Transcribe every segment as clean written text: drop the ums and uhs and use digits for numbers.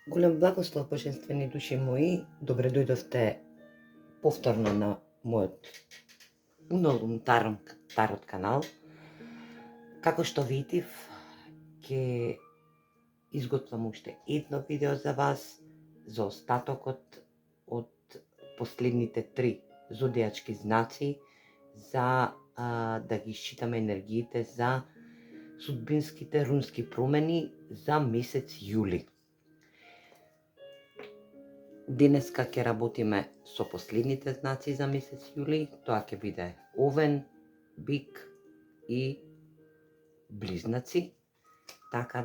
Голем благослов, божествени души мои, добре дојдовте повторно на мојот Унолум Тарот канал. Како што видив, ќе изготвам уште едно видео за вас, за остатокот од последните 3 зодијачки знаци, за да ги исчитаме енергиите за судбинските рунски промени за месец јули. Денеска ќе работиме со последните знаци за месец јули, тоа ќе биде Овен, Бик и Близнаци, така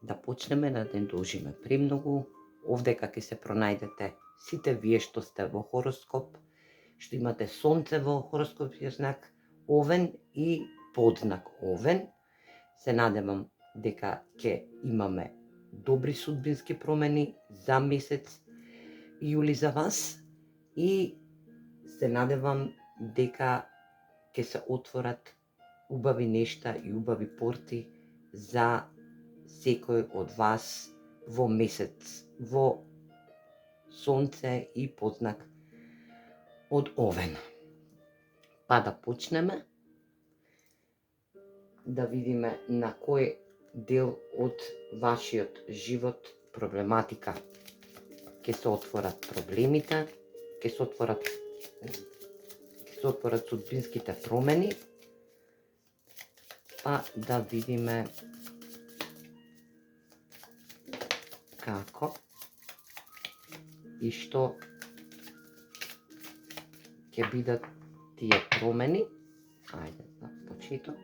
да почнеме, да не должиме премногу. Овдека ќе се пронајдете сите вие што сте во хороскоп, што имате сонце во хороскопскиот знак Овен и подзнак Овен. Се надевам дека ќе имаме добри судбински промени за месец јули за вас и се надевам дека ќе се отворат убави нешта и убави порти за секој од вас во месец, во сонце и подзнак од Овен. Па да почнеме да видиме на кој дел од вашиот живот проблематика ќе се отворат проблемите, ќе се отворат судбинските промени, па да видиме како и што ќе бидат тие промени. Ајде на почеток.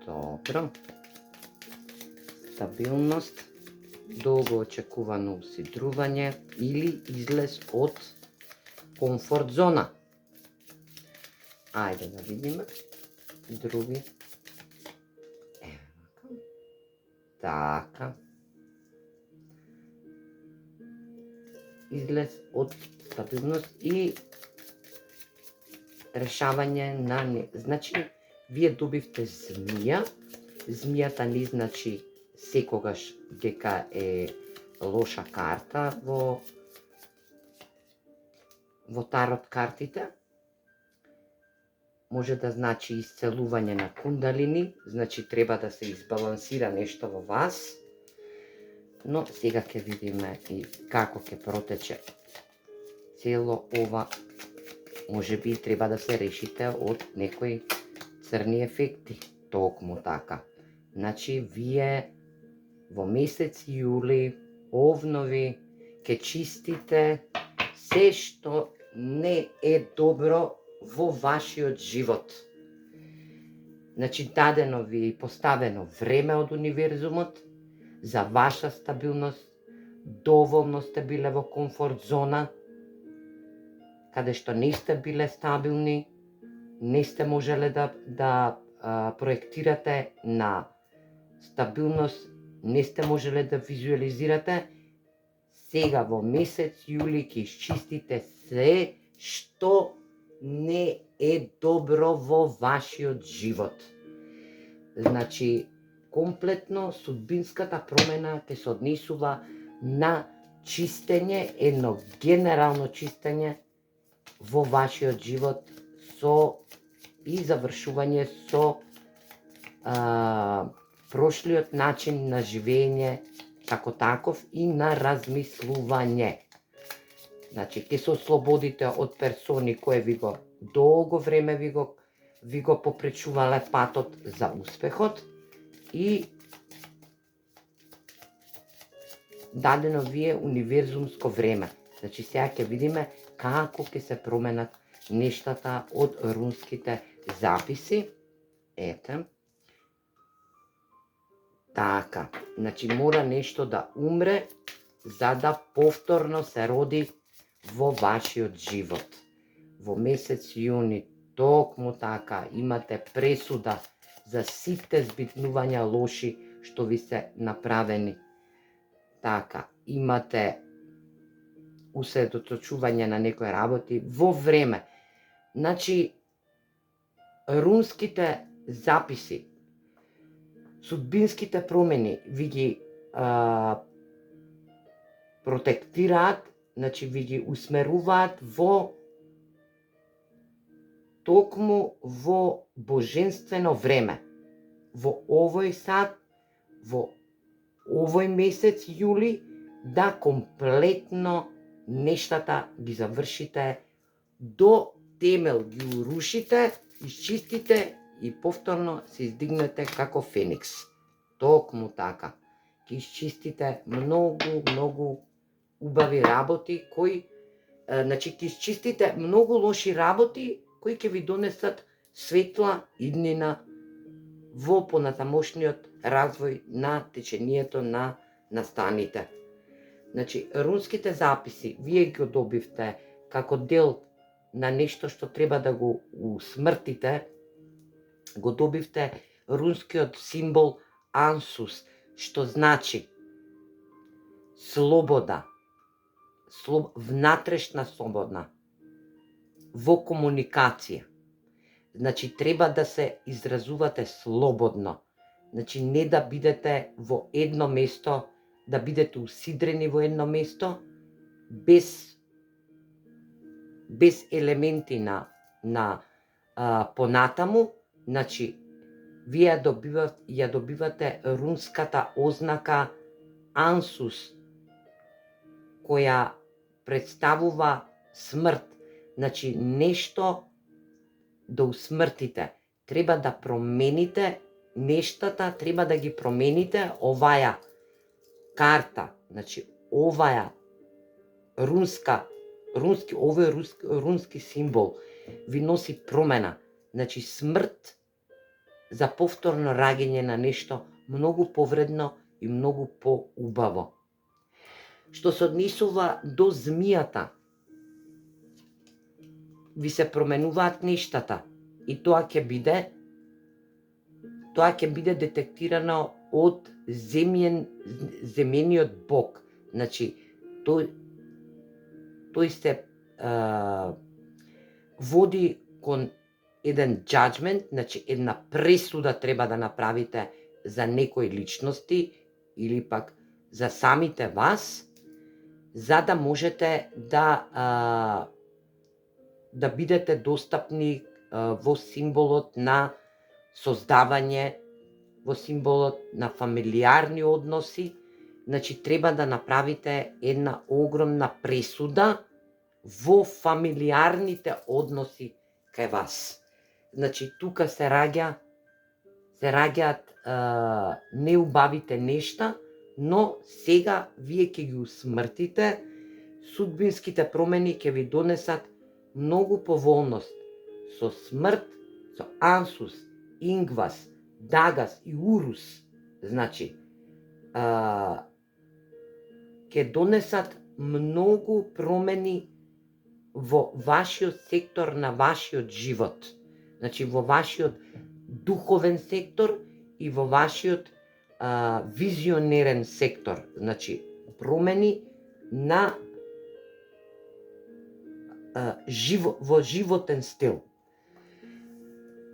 Добро. Стабилност, долго очекувано усидрување или излез од комфорт зона. Ајде да видиме други. Така. Излез од стабилност и решавање на значи вие добивте змија. Змијата не значи секогаш дека е лоша карта во тарот картите. Може да значи исцелување на кундалини, значи треба да се избалансира нешто во вас. Но сега ќе видиме и како ќе протече цело ова. Може би треба да се решите од некои црни ефекти, токму така. Значи, вие во месец јули, овнови, ќе чистите се што не е добро во вашиот живот. Значи, дадено ви е поставено време од универзумот за ваша стабилност, доволно сте биле во комфорт зона, каде што не сте биле стабилни, не сте можеле да проектирате на стабилност, не сте можеле да визуализирате. Сега во месец јули ќе исчистите се што не е добро во вашиот живот. Значи, комплетно судбинската промена ќе се однесува на чистење, едно генерално чистење во вашиот живот и завршување со прошлиот начин на живење како таков и на размислување. Значи, ќе се ослободите од персони кои долго време ви го попречувале патот за успехот и дадено ви е универзумско време. Значи, сега ќе видиме како ќе се променат нештата од рунските записи. Ете. Така, значи мора нешто да умре за да повторно се роди во вашиот живот. Во месец јуни, токму така, имате пресуда за сите збитнувања лоши што ви се направени. Така, имате усредоточување на некои работи во време. Значи, рунските записи судбинските промени ви ги протектираат, значи ви ги усмеруваат токму во божествено време. Во овој сад, во овој месец јули, да комплетно нештата ги завршите до темел, ги урушите, исчистите и повторно се издигнете како феникс. Токму така. Ги исчистите многу убави работи кои, значи ги исчистите многу лоши работи кои ќе ви донесат светла иднина во понатамошниот развој на течението на настаните. Значи, рунските записи, вие ги добивте како дел на нешто што треба да го усмртите, го добивте рунскиот символ Ансус, што значи слобода, внатрешна слобода, во комуникација. Значи, треба да се изразувате слободно. Значи, не да бидете во едно место, да бидете усидрени во едно место, без елементи на понатаму. Значи, вие ја добивате рунската ознака Ансус, која представува смрт. Значи, нешто да усмртите. Треба да промените нештата, треба да ги промените. Оваја карта, значи овој рунски символ ви носи промена. Значи смрт за повторно раѓање на нешто многу повредно и многу поубаво. Што се однесува до змијата, ви се променуваат нештата и тоа ќе биде детектирано од земениот бог. Значи, тој се води кон еден judgment, значи една пресуда треба да направите за некои личности или пак за самите вас, за да можете да бидете достапни во символот на создавање, во символот на фамилиарни односи. Значи, треба да направите една огромна пресуда во фамилиарните односи кај вас. Значи, тука се раѓаат неубавите нешта, но сега вие ќе ги усмртите, судбинските промени ќе ви донесат многу поволност. Со смрт, со Ансус, Ингвас, Дагас и Урус, значи, ќе донесат многу промени во вашиот сектор на вашиот живот. Значи, во вашиот духовен сектор и во вашиот визионерен сектор. Значи, промени на во животен стил.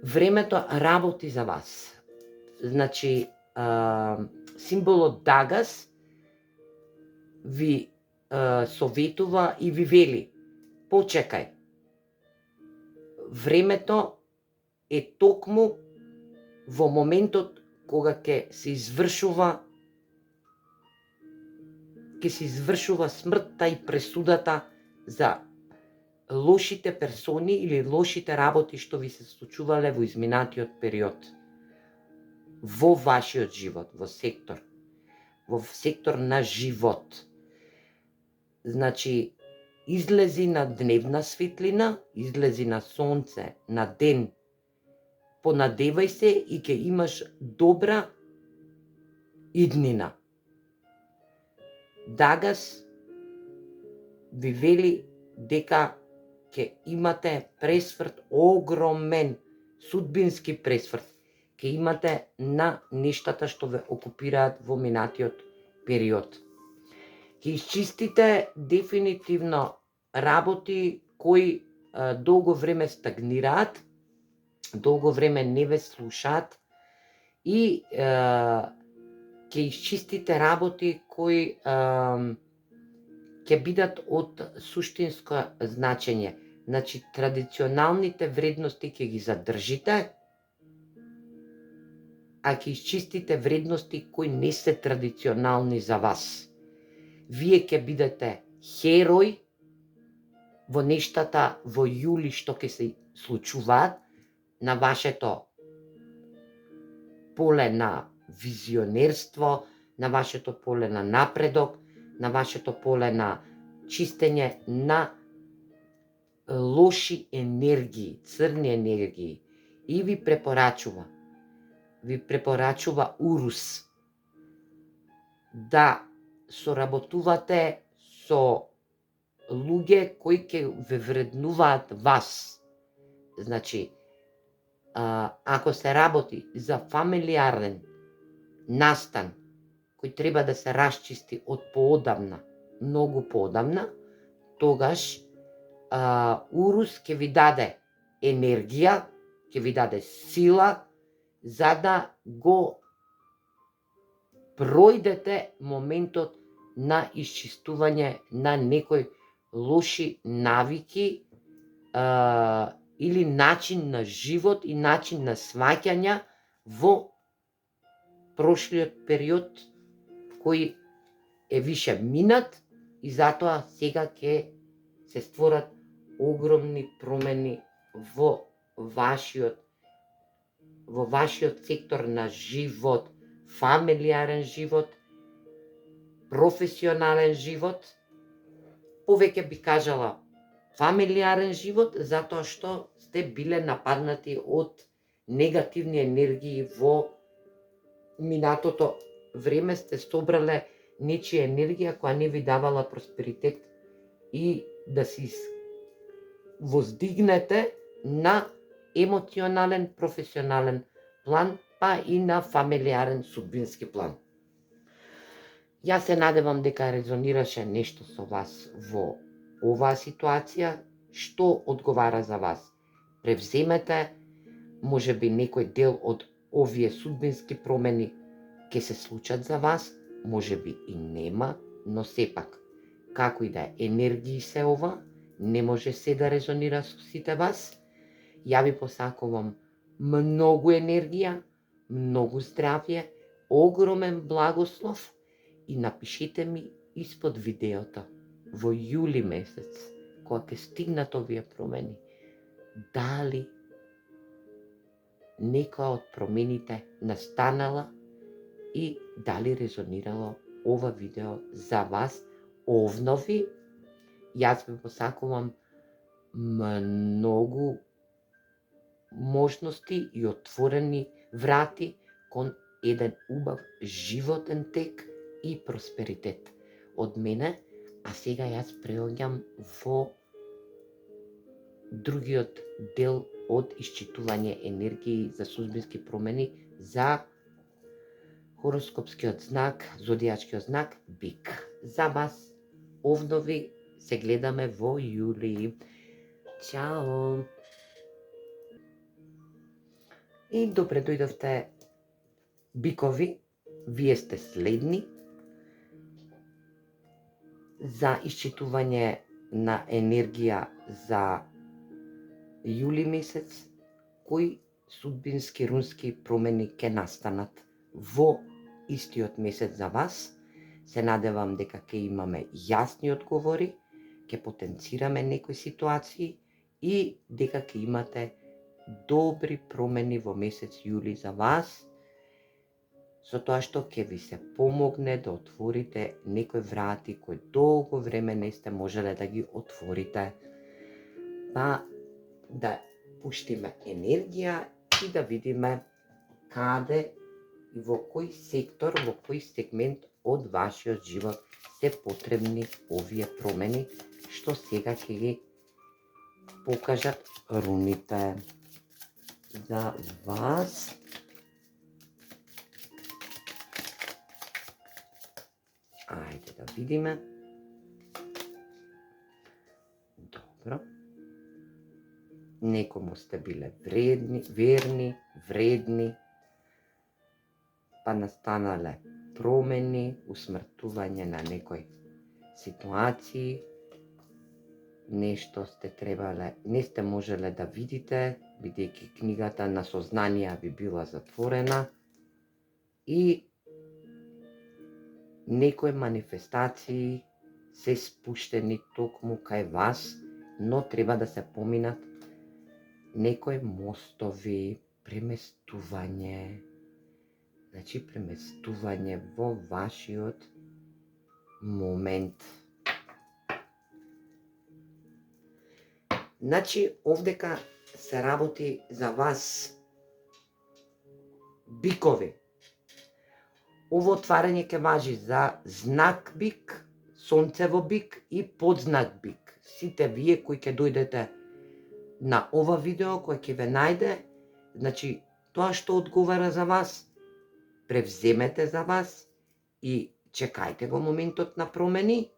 Времето работи за вас. Значи, символот Дагас ви советува и ви вели: почекај. Времето е токму во моментот кога ќе се извршува смртта и пресудата за лошите персони или лошите работи што ви се случувале во изминатиот период. Во вашиот живот, во сектор на живот. Значи, излези на дневна светлина, излези на сонце, на ден. Понадевај се и ќе имаш добра иднина. Дагас ви вели дека ќе имате пресврт огромен, судбински пресврт. Ќе имате на нештата што ве окупираат во минатиот период. Ќе исчистите дефинитивно работи кои долго време стагнираат, долго време не ве слушаат и ќе исчистите работи кои ќе бидат од суштинско значење. Значи, традиционалните вредности ќе ги задржите, а ќе исчистите вредности кои не се традиционални за вас. Вие ќе бидете херој во нештата во јули што ќе се случуваат на вашето поле на визионерство, на вашето поле на напредок, на вашето поле на чистење на лоши енергии, црни енергии. И ви препорачува Урус да соработувате со луѓе кои ќе ве вреднуваат вас. Значи, ако се работи за фамилиарен настан кој треба да се расчисти од поодамна, многу поодамна, тогаш Урус ќе ви даде енергија, ќе ви даде сила за да го пројдете моментот на исчистување на некои лоши навики или начин на живот и начин на сваќања во прошлиот период кој е више минат и затоа сега ќе се створат огромни промени во вашиот сектор на живот, фамилиарен живот, професионален живот. Повеќе би кажала фамилиарен живот, затоа што сте биле нападнати од негативни енергии во минатото време, сте собрале нечија енергија која не ви давала просперитет и да си воздигнете на емоционален, професионален план, па и на фамилиарен, судбински план. Јас се надевам дека резонираше нешто со вас во оваа ситуација, што одговара за вас. Превземете, може би некој дел од овие судбински промени ќе се случат за вас, може би и нема, но сепак, како и да е, енергии се ова, не може се да резонира со сите вас. Ја ви посакувам многу енергија, многу здравје, огромен благослов и напишете ми испод видеото во јули месец, кога ќе стигнат овие промени, дали некоја од промените настанала и дали резонирало ова видео за вас. Овнови, јас ви посакувам многу можности и отворени врати кон еден убав животен тек и просперитет од мене. А сега јас преоѓам во другиот дел од исчитување енергии за судбински промени за хороскопскиот знак, зодијачкиот знак Бик. За вас, овнови, се гледаме во јули. Чао! И добре дојдовте, бикови, вие сте следни за исчитување на енергија за јули месец, кои судбински рунски промени ќе настанат во истиот месец за вас. Се надевам дека ќе имаме јасни одговори, ќе потенцираме некои ситуации и дека ќе имате добри промени во месец јули за вас, со тоа што ќе ви се помогне да отворите некои врати кои долго време не сте можеле да ги отворите. Па да пуштиме енергија и да видиме каде и во кој сектор, во кој сегмент од вашиот живот се потребни овие промени, што сега ќе ги покажат руните за вас. Ајде да видиме. Добро. Некому сте биле верни, вредни, па настанале промени, усмртување на некои ситуации, нешто не сте можеле да видите, бидејќи книгата на сознанија ви била затворена, и некои манифестации се спуштени токму кај вас, но треба да се поминат некои мостови, преместување, значи преместување во вашиот момент. Значи, овдека се работи за вас, бикови. Ово отварање ќе важи за знак бик, сонцево бик и подзнак бик. Сите вие кои ќе дојдете на ова видео, кој ќе ве најде, значи, тоа што одговара за вас, превземете за вас и чекајте го моментот на промени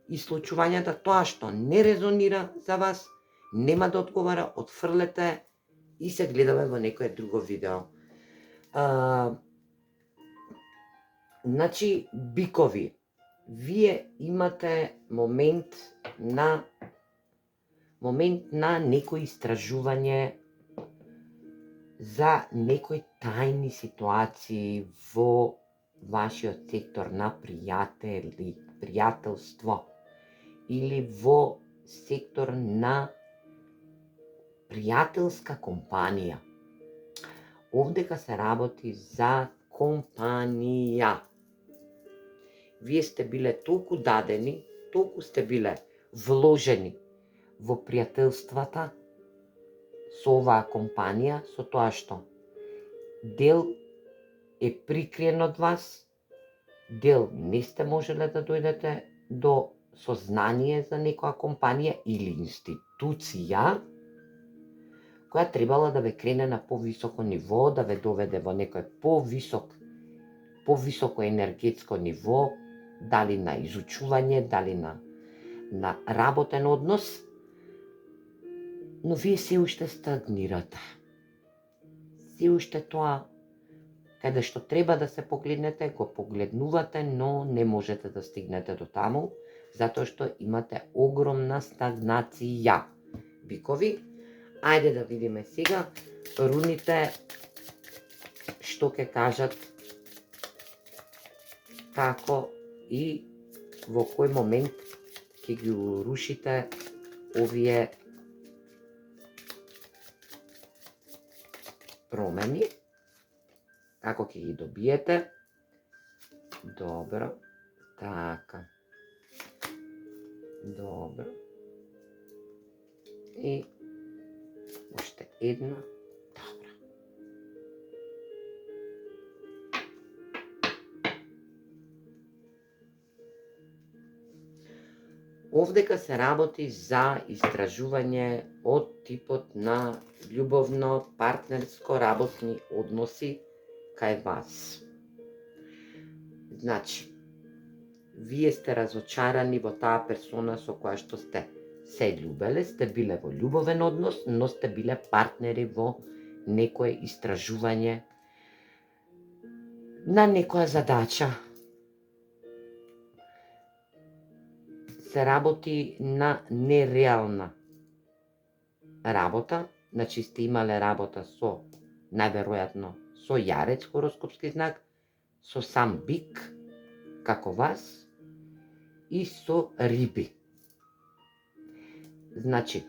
и случувањата. Тоа што не резонира за вас, нема да одговара, отфрлете и се гледаме во некое друго видео. Значи, бикови, вие имате момент на некои истражување за некои тајни ситуации во вашиот сектор на пријателство или во сектор на пријателска компанија. Овдека се работи за компанија. Вие сте биле толку дадени, толку сте биле вложени во пријателствата со оваа компанија, со тоа што дел е прикриен од вас, дел не сте можеле да дојдете до сознание за некоја компанија или институција, која требала да ве крене на повисоко ниво, да ве доведе во некој повисоко енергетско ниво, дали на изучување, дали на работен однос, но вие се уште стагнирате. Се уште тоа каде што треба да се погледнете, го погледнувате, но не можете да стигнете до таму, затоа што имате огромна стагнација. Бикови, ајде да видиме сега руните што ќе кажат, како и во кој момент ќе ги урушите овие промени, како ќе ги добиете. Добро, така. Добро. И уште една. Добро. Овдека се работи за истражување од типот на љубовно, партнерско, работни односи кај вас. Значи, вие сте разочарани во таа персона со која што сте се љубеле, сте биле во љубовен однос, но сте биле партнери во некое истражување на некоја задача. Се работи на нереална работа, значи сте имале работа со, најверојатно, со јарец хороскопски знак, со сам бик, како вас, и со риби. Значи,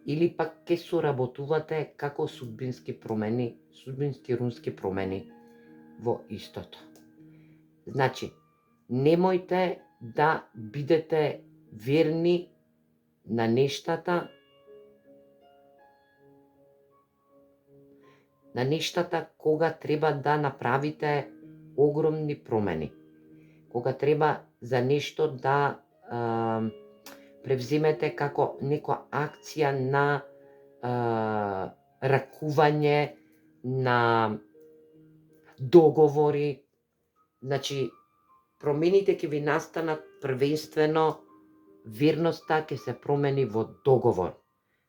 или пак ќе соработувате како судбински рунски промени во истото. Значи, немојте да бидете верни на нештата кога треба да направите огромни промени. Кога треба за нешто да превземете како некоја акција на ракување, на договори. Значи, промените ќе ви настанат првенствено, верноста ќе се промени во договор.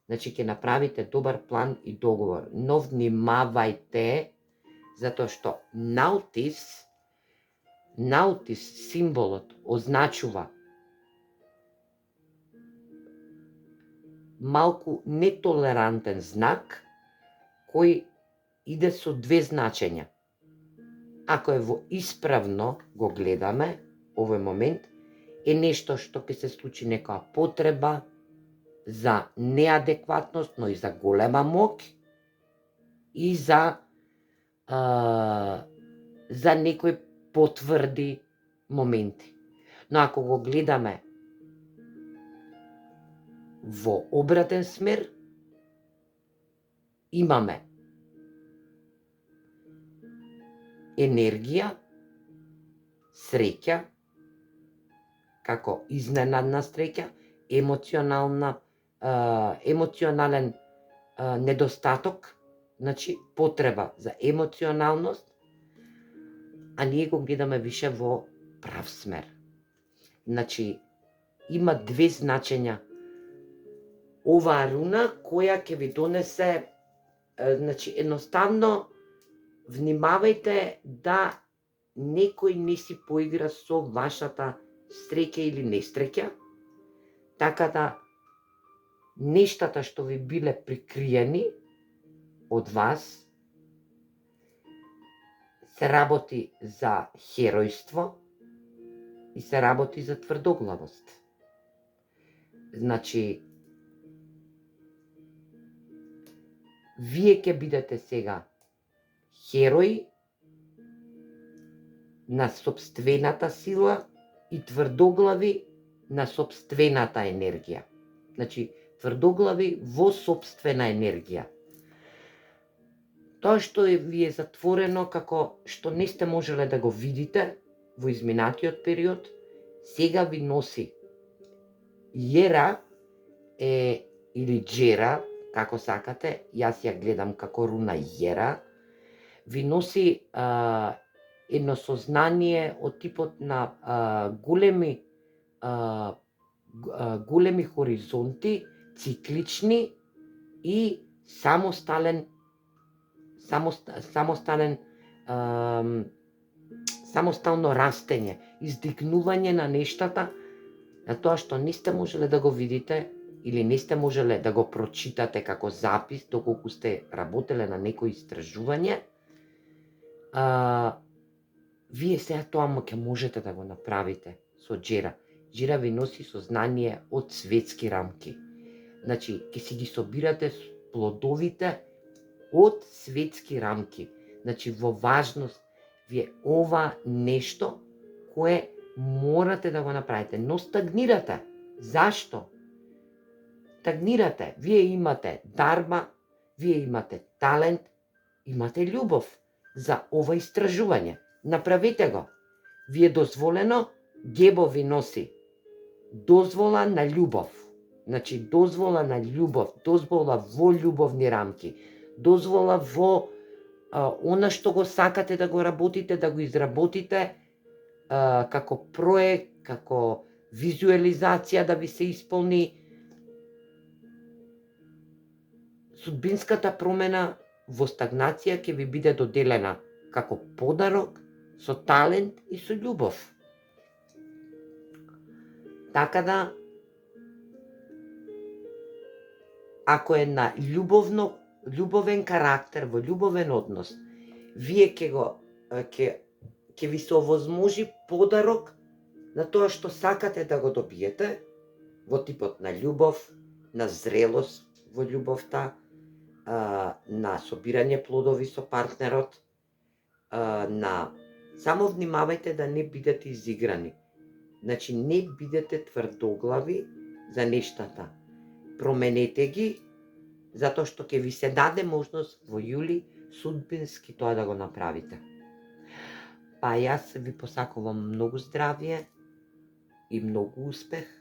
Значи, ќе направите добар план и договор. Но внимавајте затоа што наутис символот означува малку нетолерантен знак кој иде со две значења. Ако е во исправно го гледаме, овој момент е нешто што ќе се случи некоја потреба за неадекватност, но и за голема моќ и за некои потврди моменти. Но ако го гледаме во обратен смер, имаме енергија, среќа, како изненадна среќа, емоционален недостаток, значи потреба за емоционалност, а ние го гледаме више во прав смер. Значи, има две значења. Оваа руна која ќе ви донесе, значи, едноставно, внимавајте да некој не си поигра со вашата среќа или несреќа, така да нештата што ви биле прикриени од вас се работи за херојство и се работи за тврдоглавост. Значи, вие ќе бидете сега херои на сопствената сила и тврдоглави на сопствената енергија. Значи, тврдоглави во сопствена енергија. Тоа што ви е затворено, како што не сте можеле да го видите во изминатиот период, сега ви носи Јера или Джера, како сакате, јас ја гледам како руна Јера, ви носи едно сознание од типот на големи хоризонти, циклични и самостално растење, издигнување на нештата, на тоа што не сте можеле да го видите или не сте можеле да го прочитате како запис, доколку сте работеле на некои истражување, вие сега тоа ќе можете да го направите со Джера. Джера ви носи сознание од светски рамки. Значи, ќе си ги собирате плодовите од светски рамки. Значи, во важност ви е ова нешто кое морате да го направите, но стагнирате. Зашто? Стагнирате. Вие имате дарма, вие имате талент, имате љубов за ова истражување. Направете го. Ви е дозволено, Гебо ви носи дозвола на љубов. Значи, дозвола на љубов, дозвола во љубовни рамки, дозвола во она што го сакате да го работите, да го изработите како проект, како визуализација да ви се исполни. Судбинската промена во стагнација ќе ви биде доделена како подарок, со талент и со љубов. Така да, ако е на љубовен карактер, во љубовен однос, вие ќе ви се овозможи подарок на тоа што сакате да го добиете, во типот на љубов, на зрелост во љубовта, на собирање плодови со партнерот, само внимавајте да не бидете изиграни. Значи, не бидете тврдоглави за нештата. Променете ги, затоа што ќе ви се даде можност во јули судбински тоа да го направите. Па јас ви посакувам многу здравје и многу успех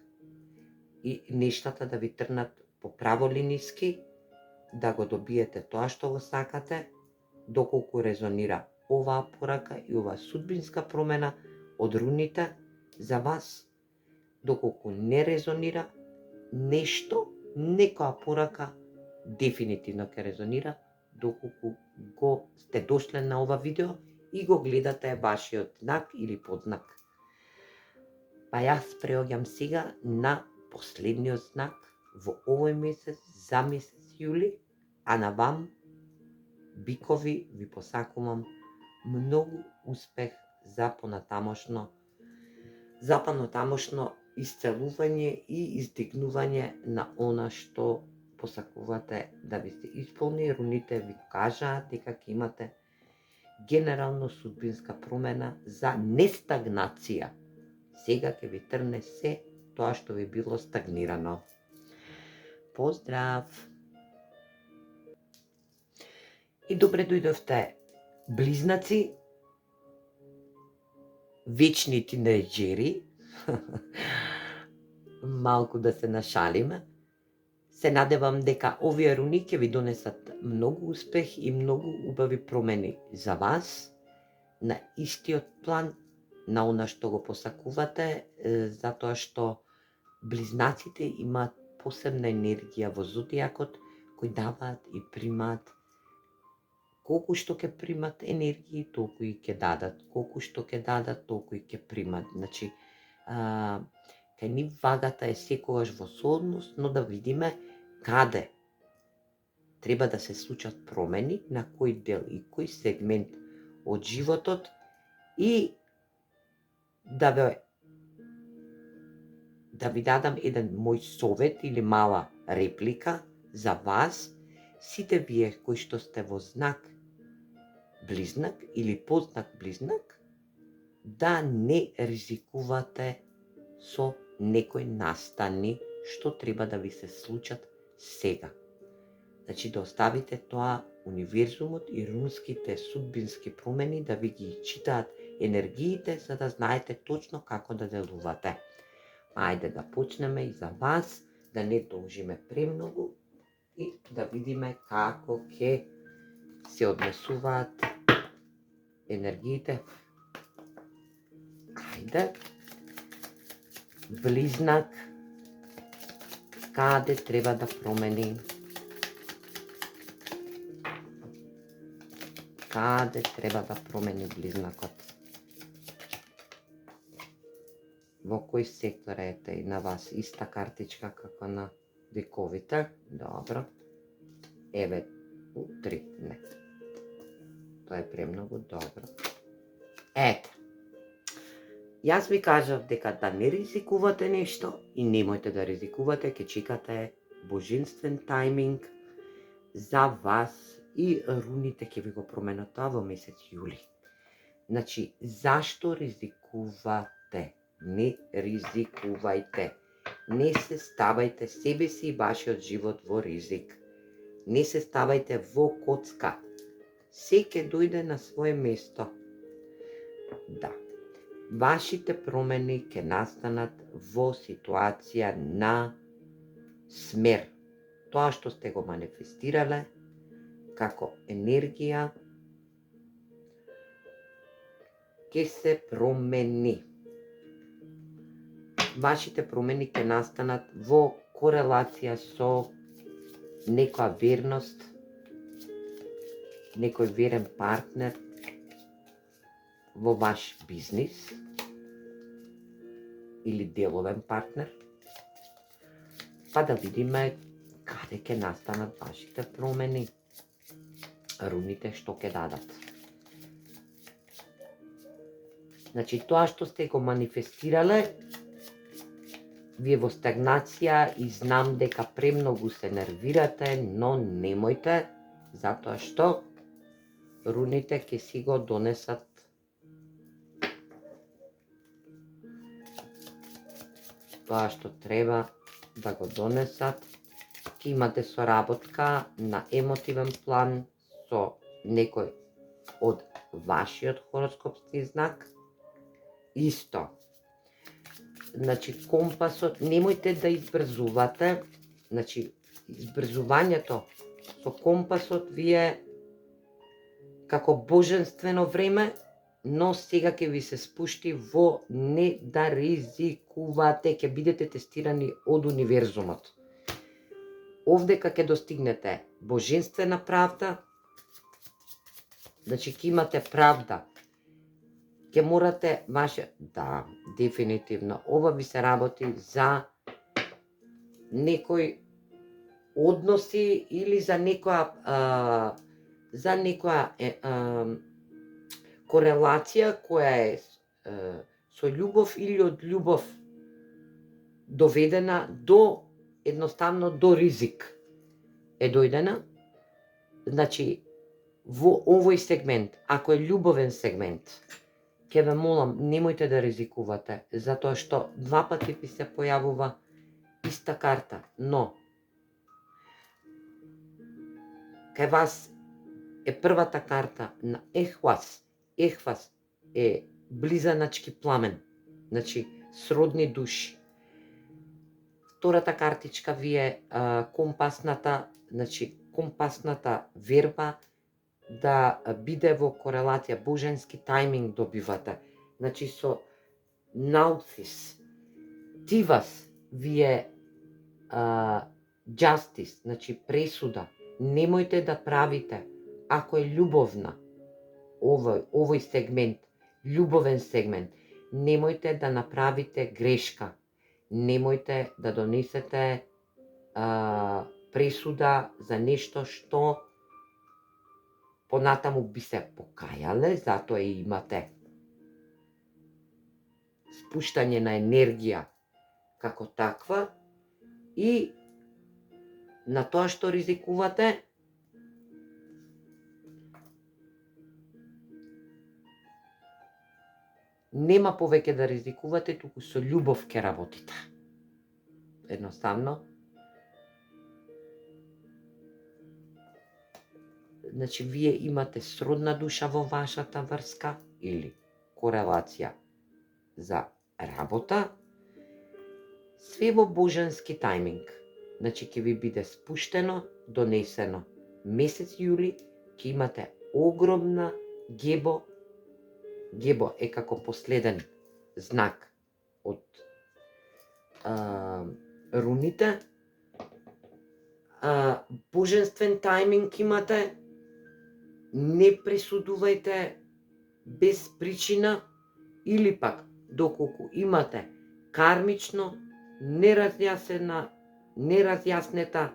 и нештата да ви трнат по праволиниски, да го добиете тоа што го сакате, доколку резонира оваа порака и оваа судбинска промена од руните за вас, доколку не резонира нешто, некоја порака дефинитивно ќе резонира доколку го сте дошле на ова видео и го гледате вашиот знак или подзнак. Па јас преоѓам сега на последниот знак во овој месец, за месец јули, а на вам, бикови, ви посакувам многу успех за понатамошно исцелување и издигнување на она што посакувате да ви се исполни. Руните ви кажаат дека ќе имате генерално судбинска промена за нестагнација. Сега ќе ви трне се тоа што ви било стагнирано. Поздрав! И добре дојдовте, близнаци, вечни тинејџери, малку да се нашалиме. Се надевам дека овие руни ќе ви донесат многу успех и многу убави промени за вас, на истиот план, на она што го посакувате, затоа што близнаците имаат посебна енергија во зодијакот, кои даваат и примаат. Колку што ќе примат енергии, толку и ќе дадат. Колку што ќе дадат, толку и ќе примат. Значи, кај нив вагата е секогаш во соодност, но да видиме каде треба да се случат промени, на кој дел и кој сегмент од животот, и да ви дадам еден мој совет или мала реплика за вас, сите вие кои што сте во знак близнак или подзнак близнак, да не ризикувате со некои настани што треба да ви се случат сега. Значи да оставите тоа универзумот и рунските судбински промени да ви ги читаат енергиите, за да знаете точно како да делувате. Ајде да почнеме и за вас, да не должиме премногу и да видиме како ќе се однесуваат енергиите. Ајде. Близнак, каде треба да промени? Каде треба да промени близнакот? Во кој сектор ете и на вас? Иста картичка како на дековите. Добро. Еве, 3, не. Тоа е премногу добро. Ете. Јас ви кажав дека да не ризикувате нешто и немојте да ризикувате, ќе чекате божинствен тајминг за вас и руните ќе ви го променат тоа во месец јули. Значи, зашто ризикувате? Не ризикувајте. Не се ставајте себе си и вашиот живот во ризик. Не се ставајте во коцка. Се ќе дојде на свое место. Да. Вашите промени ќе настанат во ситуација на смер. Тоа што сте го манифестирале како енергија ќе се промени. Вашите промени ќе настанат во корелација со некоја верност, некој верен партнер во ваш бизнис или деловен партнер, па да видиме каде ќе настанат вашите промени, руните што ќе дадат. Значи, тоа што сте го манифестирале, вие во стагнација и знам дека премногу се нервирате, но немојте, затоа што руните ќе си го донесат тоа што треба да го донесат. Ќе имате соработка на емотивен план со некој од вашиот хороскопски знак. Исто. Значи, компасот, немојте да избрзувате. Значи, избрзувањето со компасот ви е како божествено време, но сега ќе ви се спушти во не да ризикувате, ќе бидете тестирани од универзумот. Овдека ќе достигнете божествена правда, Значи, ќе имате правда. Ќе морате да, дефинитивно. Ова ви се работи за некој односи или за некоја корелација која е со љубов или од љубов доведена до едноставно до ризик е дојдена. Значи, во овој сегмент, ако е љубовен сегмент, ќе ве молам, немојте да ризикувате, затоа што два пати ви се појавува иста карта, но кај вас е првата карта на Ехвас. Ехвас е близаначки пламен, значи сродни души. Втората картичка ви е компасната верба да биде во корелација, боженски тајминг добивате. Значи со наутис. Тивас ви е justice, значи пресуда. Немојте да правите, ако е љубовна, овој сегмент, љубовен сегмент, немојте да направите грешка. Немојте да донесете пресуда за нешто што понатаму би се покајале, затоа и имате спуштање на енергија како таква и на тоа што ризикувате нема повеќе да ризикувате, туку со љубов ќе работите. Едноставно. Значи, вие имате сродна душа во вашата врска или корелација за работа, све во боженски тајминг. Значи, ќе ви биде спуштено, донесено. Месец јули ќе имате огромна гебо. Гебо е како последен знак од руните. Божествен тајминг имате. Не пресудувајте без причина или пак доколку имате кармично неразјаснета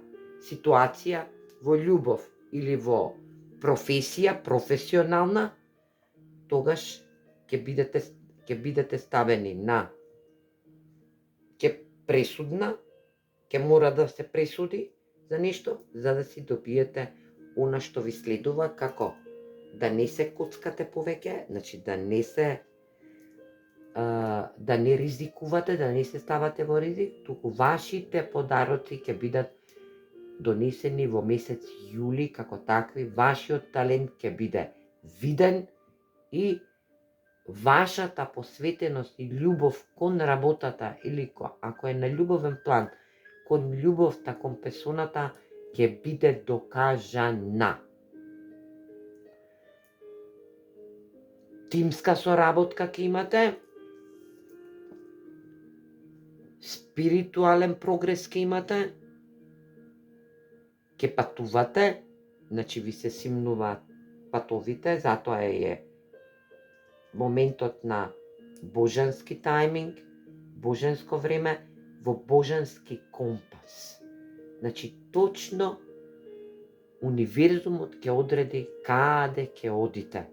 ситуација во љубов или во професија, професионална, тогаш ќе бидете ставени на ќе мора да се пресуди за нешто, за да си добиете она што ви следува, како да не се коцкате повеќе, значи да не ризикувате, да не се ставате во ризик, туку вашите подароци ќе бидат донесени во месец јули како такви, вашиот талент ќе биде виден и вашата посветеност и љубов кон работата или ако е на љубовен план, кон љубовта кон персоната ќе биде докажана. Тимска соработка ќе имате, спиритуален прогрес ќе имате, ќе патувате, значи ви се симнуваат патовите, затоа е моментот на боженски тајминг, боженско време, во боженски компас. Значи, точно универзумот ќе одреди каде ќе одите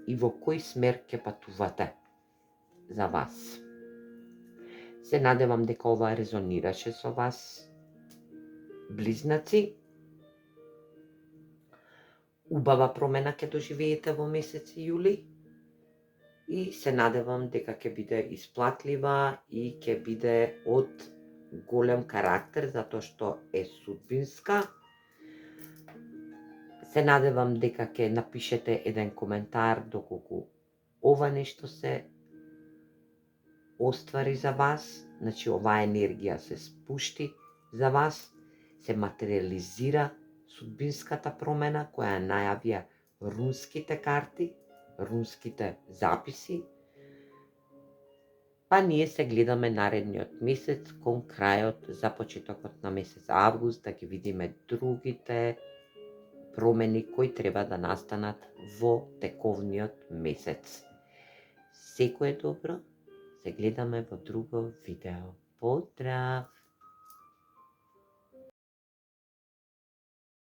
и во кој смер ќе патувате за вас. Се надевам дека ова резонираше со вас, близнаци. Убава промена ќе доживеете во месец јули и се надевам дека ќе биде исплатлива и ќе биде од голем карактер, затоа што е судбинска. Се надевам дека ќе напишете еден коментар доколку ова нешто се оствари за вас, значи оваа енергија се спушти за вас, се материализира судбинската промена која најавија рунските карти, рунските записи. Па ние се гледаме наредниот месец кон крајот за почетокот на месец август, да ги видиме другите промени кои треба да настанат во тековниот месец. Секое добро, се гледаме во друго видео. Поздрав!